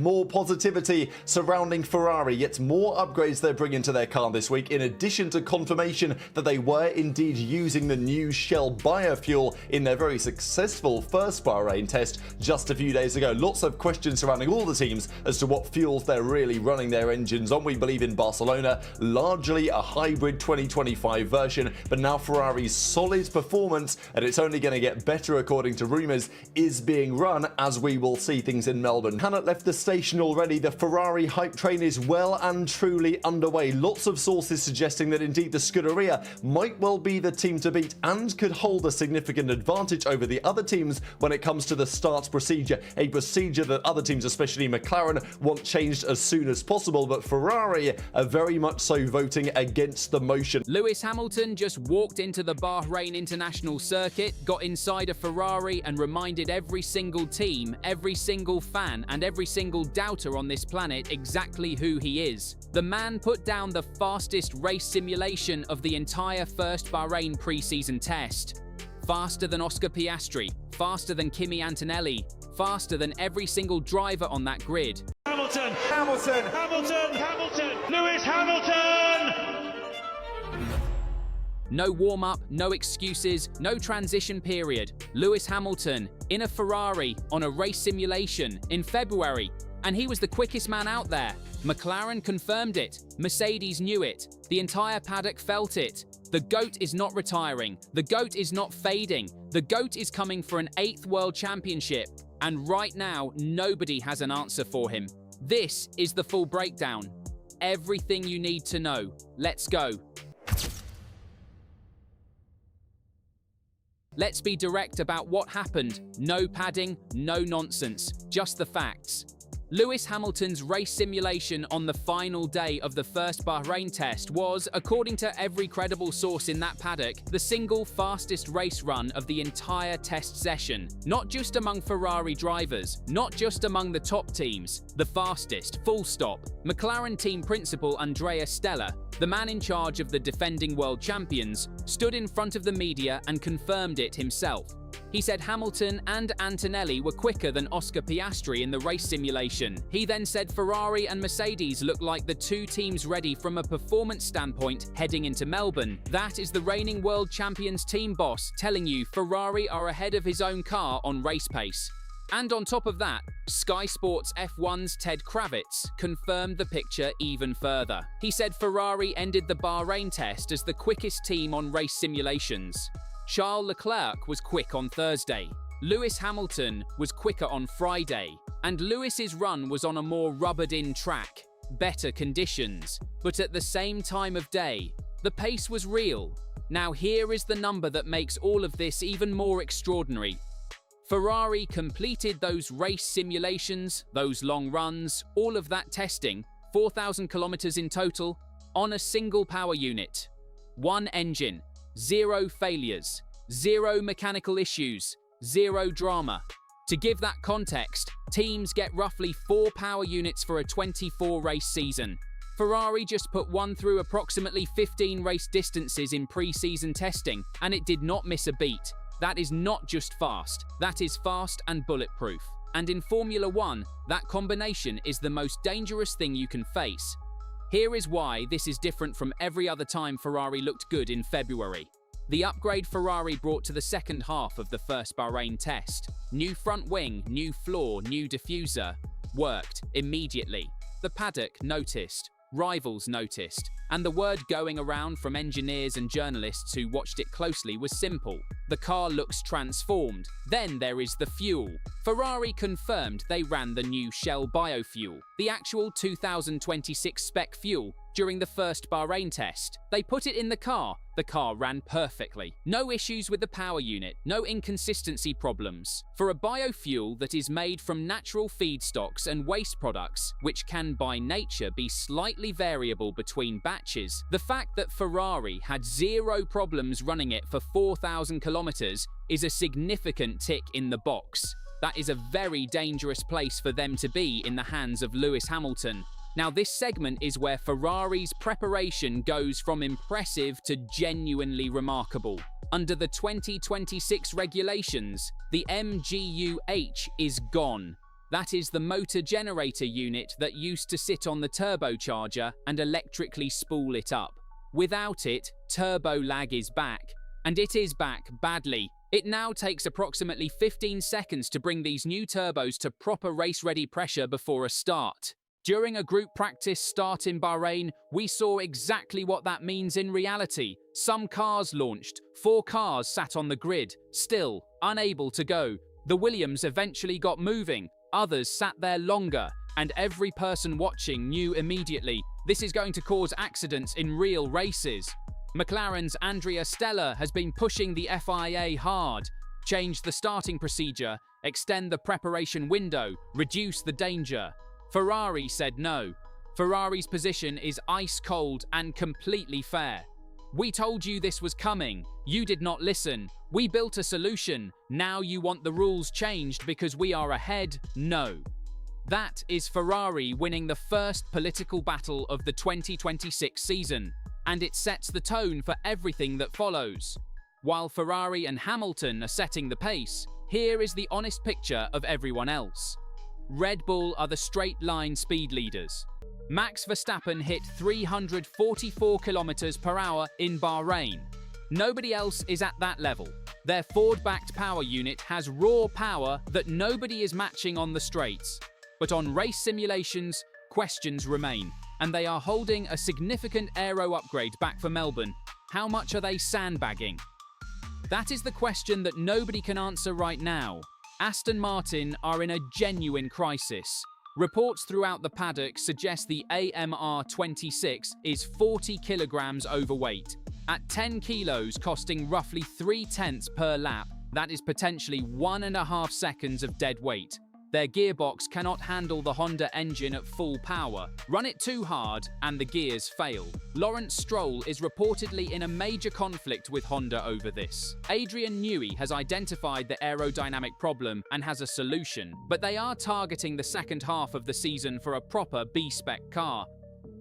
More positivity surrounding Ferrari, yet more upgrades they're bringing to their car this week, in addition to confirmation that they were indeed using the new Shell biofuel in their very successful first Bahrain test just a few days ago. Lots of questions surrounding all the teams as to what fuels they're really running their engines on. We believe in Barcelona, largely a hybrid 2025 version, but now Ferrari's solid performance, and it's only going to get better according to rumours, is being run as we will see things in Melbourne. Cannot left the station already. The Ferrari hype train is well and truly underway. Lots of sources suggesting that indeed the Scuderia might well be the team to beat and could hold a significant advantage over the other teams when it comes to the start procedure, a procedure that other teams, especially McLaren, want changed as soon as possible, but Ferrari are very much so voting against the motion. Lewis Hamilton just walked into the Bahrain International Circuit, got inside a Ferrari and reminded every single team, every single fan and every single doubter on this planet exactly who he is. The man put down the fastest race simulation of the entire first Bahrain pre-season test. Faster than Oscar Piastri, faster than Kimi Antonelli, faster than every single driver on that grid. Hamilton! Hamilton! Hamilton! Hamilton! Lewis Hamilton! No warm-up, no excuses, no transition period. Lewis Hamilton in a Ferrari on a race simulation in February. And he was the quickest man out there. McLaren confirmed it. Mercedes knew it. The entire paddock felt it. The GOAT is not retiring. The GOAT is not fading. The GOAT is coming for an 8th World Championship. And right now, nobody has an answer for him. This is the full breakdown. Everything you need to know. Let's go. Let's be direct about what happened. No padding, no nonsense, just the facts. Lewis Hamilton's race simulation on the final day of the first Bahrain test was, according to every credible source in that paddock, the single fastest race run of the entire test session. Not just among Ferrari drivers, not just among the top teams, the fastest, full stop. McLaren team principal Andrea Stella, the man in charge of the defending world champions, stood in front of the media and confirmed it himself. He said Hamilton and Antonelli were quicker than Oscar Piastri in the race simulation. He then said Ferrari and Mercedes looked like the two teams ready from a performance standpoint heading into Melbourne. That is the reigning world champions team boss telling you Ferrari are ahead of his own car on race pace. And on top of that, Sky Sports F1's Ted Kravitz confirmed the picture even further. He said Ferrari ended the Bahrain test as the quickest team on race simulations. Charles Leclerc was quick on Thursday. Lewis Hamilton was quicker on Friday. And Lewis's run was on a more rubbered-in track, better conditions. But at the same time of day, the pace was real. Now here is the number that makes all of this even more extraordinary. Ferrari completed those race simulations, those long runs, all of that testing, 4,000 kilometers in total, on a single power unit. One engine. 0 failures, 0 mechanical issues, 0 drama. To give that context, teams get roughly 4 power units for a 24-race season. Ferrari just put one through approximately 15 race distances in pre-season testing, and it did not miss a beat. That is not just fast, that is fast and bulletproof. And in Formula One, that combination is the most dangerous thing you can face. Here is why this is different from every other time Ferrari looked good in February. The upgrade Ferrari brought to the second half of the first Bahrain test. New front wing, new floor, new diffuser. Worked immediately. The paddock noticed. Rivals noticed. And the word going around from engineers and journalists who watched it closely was simple. The car looks transformed. Then there is the fuel. Ferrari confirmed they ran the new Shell biofuel, the actual 2026 spec fuel, during the first Bahrain test. They put it in the car ran perfectly. No issues with the power unit, no inconsistency problems. For a biofuel that is made from natural feedstocks and waste products, which can by nature be slightly variable between batches, the fact that Ferrari had 0 problems running it for 4,000 kilometers is a significant tick in the box. That is a very dangerous place for them to be in the hands of Lewis Hamilton. Now, this segment is where Ferrari's preparation goes from impressive to genuinely remarkable. Under the 2026 regulations, the MGU-H is gone. That is the motor generator unit that used to sit on the turbocharger and electrically spool it up. Without it, turbo lag is back, and it is back badly. It now takes approximately 15 seconds to bring these new turbos to proper race-ready pressure before a start. During a group practice start in Bahrain, we saw exactly what that means in reality. Some cars launched, 4 cars sat on the grid, still, unable to go. The Williams eventually got moving, others sat there longer, and every person watching knew immediately this is going to cause accidents in real races. McLaren's Andrea Stella has been pushing the FIA hard, change the starting procedure, extend the preparation window, reduce the danger. Ferrari said no. Ferrari's position is ice cold and completely fair. We told you this was coming. You did not listen. We built a solution. Now you want the rules changed because we are ahead? No. That is Ferrari winning the first political battle of the 2026 season, and it sets the tone for everything that follows. While Ferrari and Hamilton are setting the pace, here is the honest picture of everyone else. Red Bull are the straight-line speed leaders. Max Verstappen hit 344 kilometers per hour in Bahrain. Nobody else is at that level. Their Ford-backed power unit has raw power that nobody is matching on the straights. But on race simulations, questions remain, and they are holding a significant aero upgrade back for Melbourne. How much are they sandbagging? That is the question that nobody can answer right now. Aston Martin are in a genuine crisis. Reports throughout the paddock suggest the AMR26 is 40 kilograms overweight. At 10 kilos, costing roughly 3/10 per lap, that is potentially 1.5 seconds of dead weight. Their gearbox cannot handle the Honda engine at full power. Run it too hard and the gears fail. Lawrence Stroll is reportedly in a major conflict with Honda over this. Adrian Newey has identified the aerodynamic problem and has a solution, but they are targeting the second half of the season for a proper B-spec car.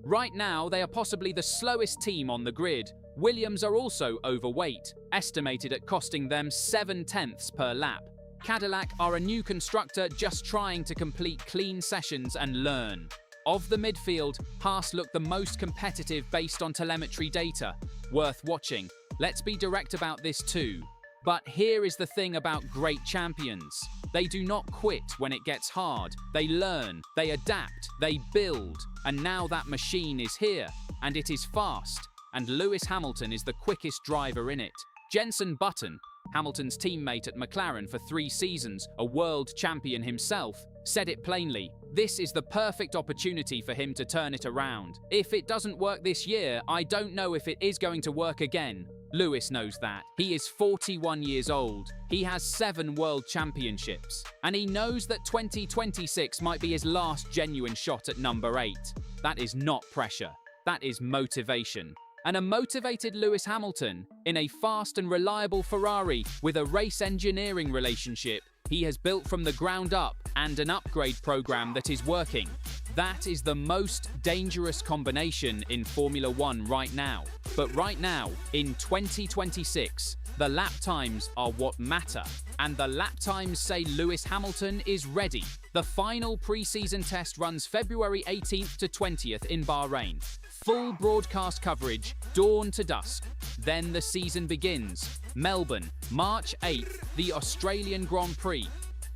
Right now, they are possibly the slowest team on the grid. Williams are also overweight, estimated at costing them 7/10 per lap. Cadillac are a new constructor just trying to complete clean sessions and learn. Of the midfield, Haas look the most competitive based on telemetry data. Worth watching. Let's be direct about this too. But here is the thing about great champions. They do not quit when it gets hard. They learn, they adapt, they build. And now that machine is here, and it is fast. And Lewis Hamilton is the quickest driver in it. Jenson Button, Hamilton's teammate at McLaren for 3 seasons, a world champion himself, said it plainly. This is the perfect opportunity for him to turn it around. If it doesn't work this year, I don't know if it is going to work again. Lewis knows that. He is 41 years old. He has 7 world championships. And he knows that 2026 might be his last genuine shot at number 8. That is not pressure. That is motivation. And a motivated Lewis Hamilton, in a fast and reliable Ferrari with a race engineering relationship he has built from the ground up and an upgrade program that is working. That is the most dangerous combination in Formula One right now. But right now, in 2026, the lap times are what matter. And the lap times say Lewis Hamilton is ready. The final pre-season test runs February 18th to 20th in Bahrain. Full broadcast coverage, dawn to dusk. Then the season begins. Melbourne, March 8th, the Australian Grand Prix.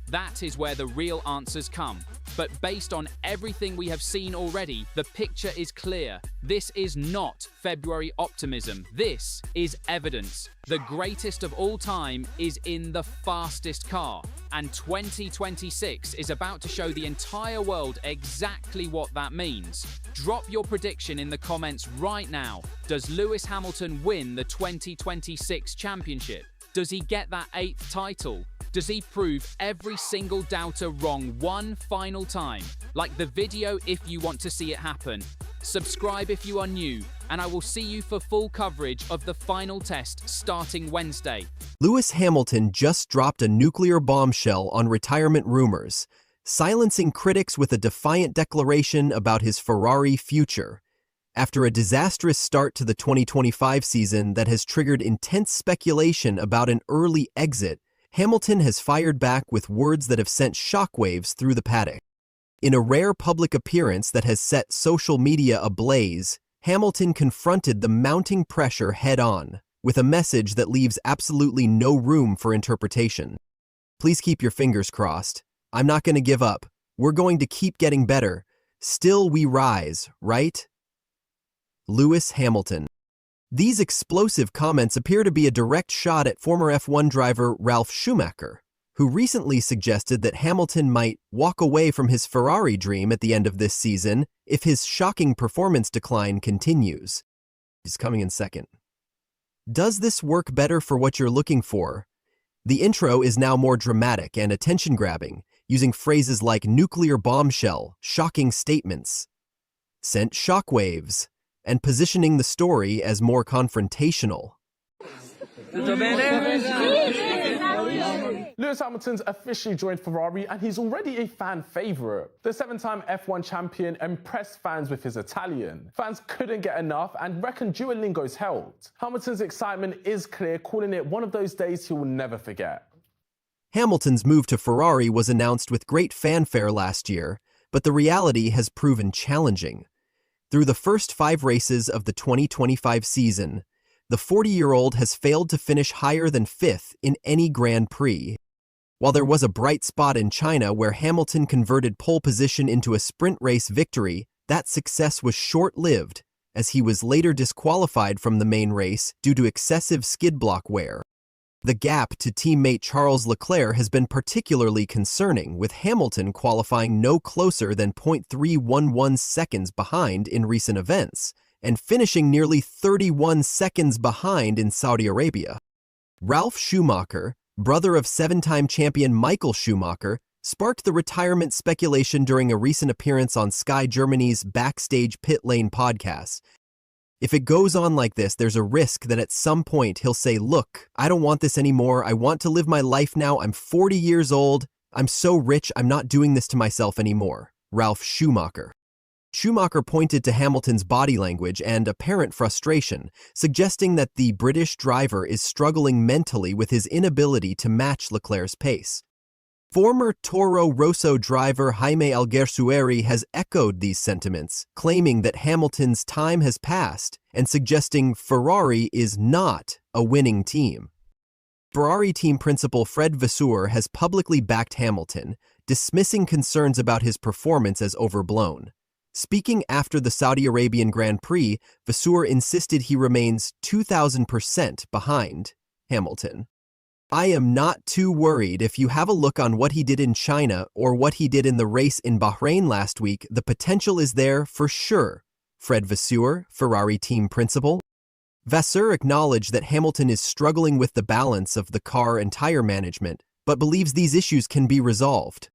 That is where the real answers come. But based on everything we have seen already, the picture is clear. This is not February optimism. This is evidence. The greatest of all time is in the fastest car. And 2026 is about to show the entire world exactly what that means. Drop your prediction in the comments right now. Does Lewis Hamilton win the 2026 championship? Does he get that 8th title? Does he prove every single doubter wrong one final time? Like the video if you want to see it happen. Subscribe if you are new, and I will see you for full coverage of the final test starting Wednesday. Lewis Hamilton just dropped a nuclear bombshell on retirement rumors, silencing critics with a defiant declaration about his Ferrari future. After a disastrous start to the 2025 season that has triggered intense speculation about an early exit, Hamilton has fired back with words that have sent shockwaves through the paddock. In a rare public appearance that has set social media ablaze, Hamilton confronted the mounting pressure head-on, with a message that leaves absolutely no room for interpretation. Please keep your fingers crossed. I'm not going to give up. We're going to keep getting better. Still we rise, right? Lewis Hamilton. These explosive comments appear to be a direct shot at former F1 driver Ralf Schumacher, who recently suggested that Hamilton might walk away from his Ferrari dream at the end of this season if his shocking performance decline continues. He's coming in second. Does this work better for what you're looking for? The intro is now more dramatic and attention-grabbing, using phrases like nuclear bombshell, shocking statements, sent shockwaves, and positioning the story as more confrontational. Lewis Hamilton's officially joined Ferrari and he's already a fan favourite. The 7-time F1 champion impressed fans with his Italian. Fans couldn't get enough and reckon Duolingo's helped. Hamilton's excitement is clear, calling it one of those days he will never forget. Hamilton's move to Ferrari was announced with great fanfare last year, but the reality has proven challenging. Through the first 5 races of the 2025 season, the 40-year-old has failed to finish higher than 5th in any Grand Prix. While there was a bright spot in China where Hamilton converted pole position into a sprint race victory, that success was short-lived, as he was later disqualified from the main race due to excessive skid block wear. The gap to teammate Charles Leclerc has been particularly concerning, with Hamilton qualifying no closer than 0.311 seconds behind in recent events, and finishing nearly 31 seconds behind in Saudi Arabia. Ralf Schumacher, brother of 7-time champion Michael Schumacher, sparked the retirement speculation during a recent appearance on Sky Germany's Backstage Pit Lane podcast. If it goes on like this, there's a risk that at some point he'll say, "Look, I don't want this anymore. I want to live my life now. I'm 40 years old. I'm so rich, I'm not doing this to myself anymore." Ralf Schumacher. Schumacher pointed to Hamilton's body language and apparent frustration, suggesting that the British driver is struggling mentally with his inability to match Leclerc's pace. Former Toro Rosso driver Jaime Alguersuari has echoed these sentiments, claiming that Hamilton's time has passed and suggesting Ferrari is not a winning team. Ferrari team principal Fred Vasseur has publicly backed Hamilton, dismissing concerns about his performance as overblown. Speaking after the Saudi Arabian Grand Prix, Vasseur insisted he remains 2,000% behind Hamilton. "I am not too worried. If you have a look on what he did in China or what he did in the race in Bahrain last week, the potential is there for sure," Fred Vasseur, Ferrari team principal. Vasseur acknowledged that Hamilton is struggling with the balance of the car and tire management, but believes these issues can be resolved.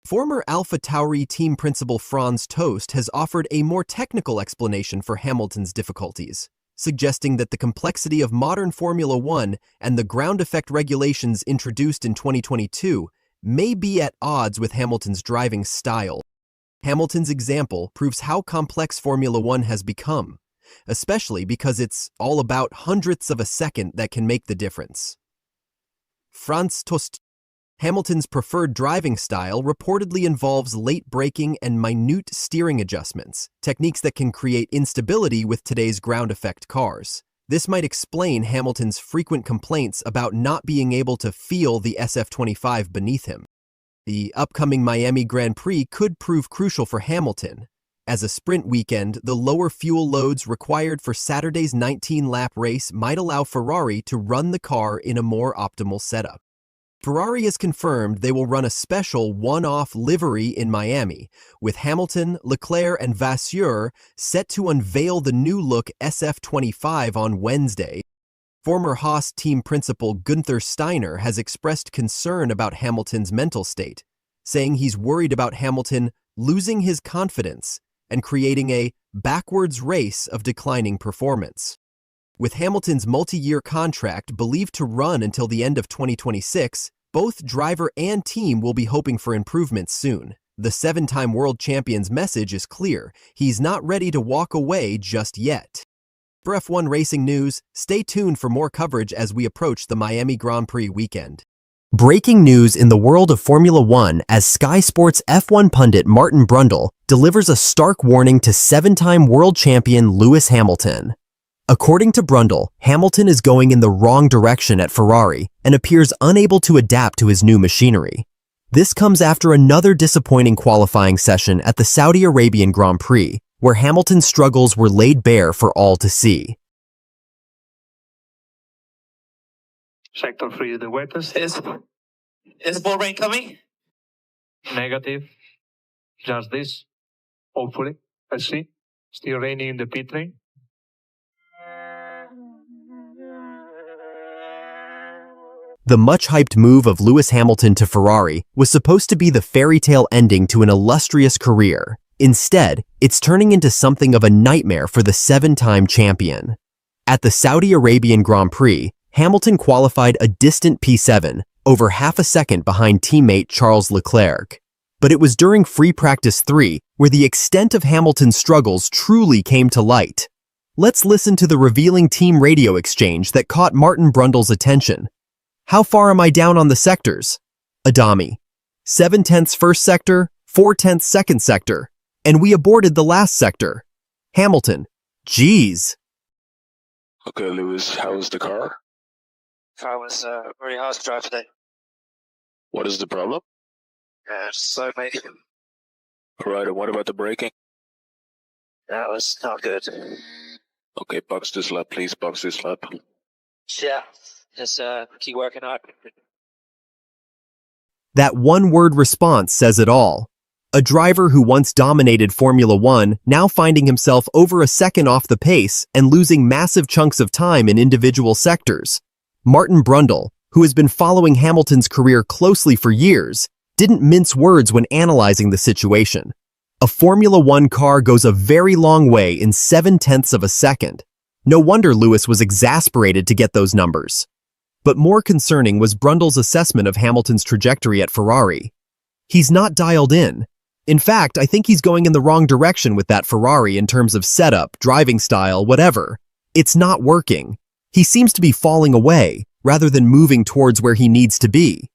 Former AlphaTauri team principal Franz Tost has offered a more technical explanation for Hamilton's difficulties, suggesting that the complexity of modern Formula One and the ground effect regulations introduced in 2022 may be at odds with Hamilton's driving style. Hamilton's example proves how complex Formula One has become, especially because it's all about hundredths of a second that can make the difference. Franz Tost. Hamilton's preferred driving style reportedly involves late braking and minute steering adjustments, techniques that can create instability with today's ground effect cars. This might explain Hamilton's frequent complaints about not being able to feel the SF25 beneath him. The upcoming Miami Grand Prix could prove crucial for Hamilton. As a sprint weekend, the lower fuel loads required for Saturday's 19-lap race might allow Ferrari to run the car in a more optimal setup. Ferrari has confirmed they will run a special one-off livery in Miami, with Hamilton, Leclerc, and Vasseur set to unveil the new-look SF25 on Wednesday. Former Haas team principal Günther Steiner has expressed concern about Hamilton's mental state, saying he's worried about Hamilton losing his confidence and creating a backwards race of declining performance. With Hamilton's multi-year contract believed to run until the end of 2026, both driver and team will be hoping for improvements soon. The 7-time world champion's message is clear. He's not ready to walk away just yet. For F1 racing news, stay tuned for more coverage as we approach the Miami Grand Prix weekend. Breaking news in the world of Formula One as Sky Sports F1 pundit Martin Brundle delivers a stark warning to seven-time world champion Lewis Hamilton. According to Brundle, Hamilton is going in the wrong direction at Ferrari and appears unable to adapt to his new machinery. This comes after another disappointing qualifying session at the Saudi Arabian Grand Prix, where Hamilton's struggles were laid bare for all to see. Sector 3 is the wettest. Is Bahrain coming? Negative. Just this. Hopefully. Let's see. Still raining in the pit lane. The much-hyped move of Lewis Hamilton to Ferrari was supposed to be the fairy tale ending to an illustrious career. Instead, it's turning into something of a nightmare for the seven-time champion. At the Saudi Arabian Grand Prix, Hamilton qualified a distant P7, over half a second behind teammate Charles Leclerc. But it was during free practice 3 where the extent of Hamilton's struggles truly came to light. Let's listen to the revealing team radio exchange that caught Martin Brundle's attention. "How far am I down on the sectors?" Adami: 7/10 first sector, 4/10 second sector, and we aborted the last sector. Hamilton: "Geez." Okay, Lewis, how was the car? Car was very hard to drive today. What is the problem? So maybe Alright, and what about the braking? that was not good. Okay, box this lap, please, box this lap. Yeah, just keep working hard. That one-word response says it all. A driver who once dominated Formula One now finding himself over a second off the pace and losing massive chunks of time in individual sectors. Martin Brundle, who has been following Hamilton's career closely for years, didn't mince words when analyzing the situation. A Formula One car goes a very long way in 7/10 of a second. No wonder Lewis was exasperated to get those numbers. But more concerning was Brundle's assessment of Hamilton's trajectory at Ferrari. He's not dialed in. In fact, I think he's going in the wrong direction with that Ferrari in terms of setup, driving style, whatever. It's not working. He seems to be falling away, rather than moving towards where he needs to be.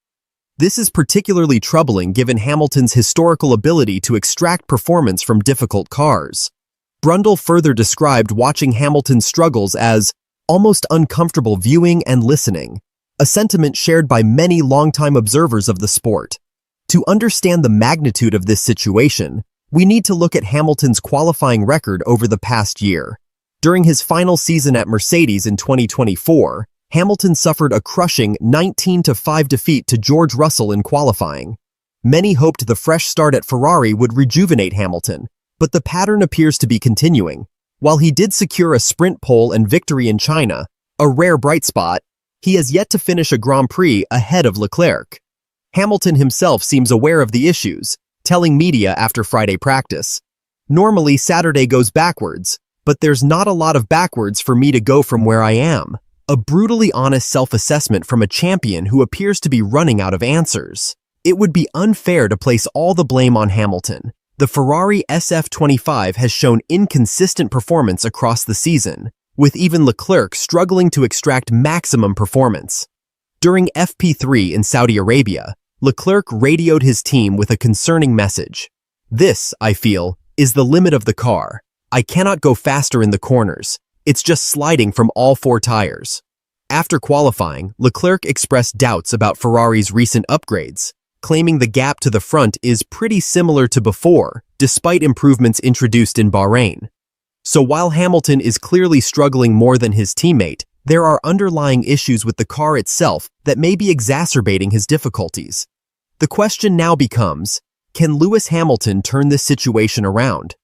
This is particularly troubling given Hamilton's historical ability to extract performance from difficult cars. Brundle further described watching Hamilton's struggles as almost uncomfortable viewing and listening, a sentiment shared by many longtime observers of the sport. To understand the magnitude of this situation, we need to look at Hamilton's qualifying record over the past year. During his final season at Mercedes in 2024, Hamilton suffered a crushing 19-5 defeat to George Russell in qualifying. Many hoped the fresh start at Ferrari would rejuvenate Hamilton, but the pattern appears to be continuing. While he did secure a sprint pole and victory in China, a rare bright spot, he has yet to finish a Grand Prix ahead of Leclerc. Hamilton himself seems aware of the issues, telling media after Friday practice, "Normally Saturday goes backwards, but there's not a lot of backwards for me to go from where I am." A brutally honest self-assessment from a champion who appears to be running out of answers. It would be unfair to place all the blame on Hamilton. The Ferrari SF25 has shown inconsistent performance across the season, with even Leclerc struggling to extract maximum performance. During FP3 in Saudi Arabia, Leclerc radioed his team with a concerning message. "This, I feel, is the limit of the car. I cannot go faster in the corners. It's just sliding from all four tires." After qualifying, Leclerc expressed doubts about Ferrari's recent upgrades, claiming the gap to the front is pretty similar to before, despite improvements introduced in Bahrain. So while Hamilton is clearly struggling more than his teammate, there are underlying issues with the car itself that may be exacerbating his difficulties. The question now becomes, can Lewis Hamilton turn this situation around?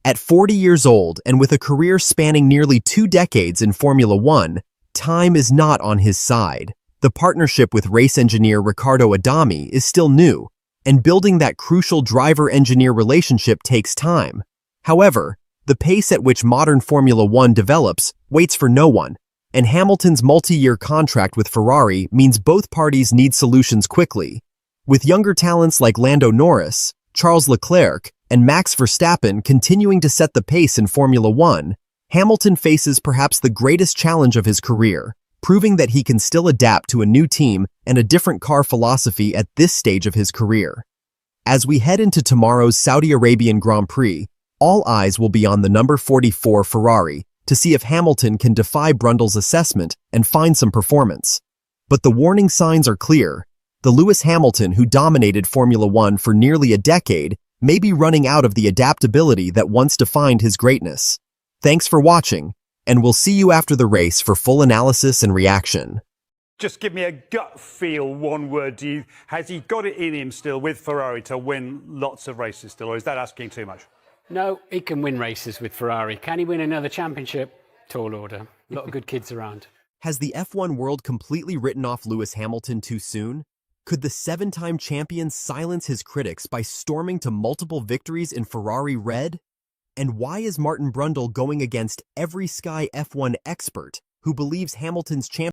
At 40 years old and with a career spanning nearly 2 decades in Formula One, time is not on his side. The partnership with race engineer Riccardo Adami is still new, and building that crucial driver-engineer relationship takes time. However, the pace at which modern Formula One develops waits for no one, and Hamilton's multi-year contract with Ferrari means both parties need solutions quickly. With younger talents like Lando Norris, Charles Leclerc, and Max Verstappen continuing to set the pace in Formula One, Hamilton faces perhaps the greatest challenge of his career, proving that he can still adapt to a new team and a different car philosophy at this stage of his career. As we head into tomorrow's Saudi Arabian Grand Prix, all eyes will be on the number 44 Ferrari to see if Hamilton can defy Brundle's assessment and find some performance. But the warning signs are clear. The Lewis Hamilton who dominated Formula One for nearly a decade may be running out of the adaptability that once defined his greatness. Thanks for watching, and we'll see you after the race for full analysis and reaction. Just give me a gut feel, one word. Has he got it in him still with Ferrari to win lots of races still, or is that asking too much? No, he can win races with Ferrari. Can he win another championship? Tall order. A lot of good kids around. Has the F1 world completely written off Lewis Hamilton too soon? Could the seven-time champion silence his critics by storming to multiple victories in Ferrari red? And why is Martin Brundle going against every Sky F1 expert who believes Hamilton's championship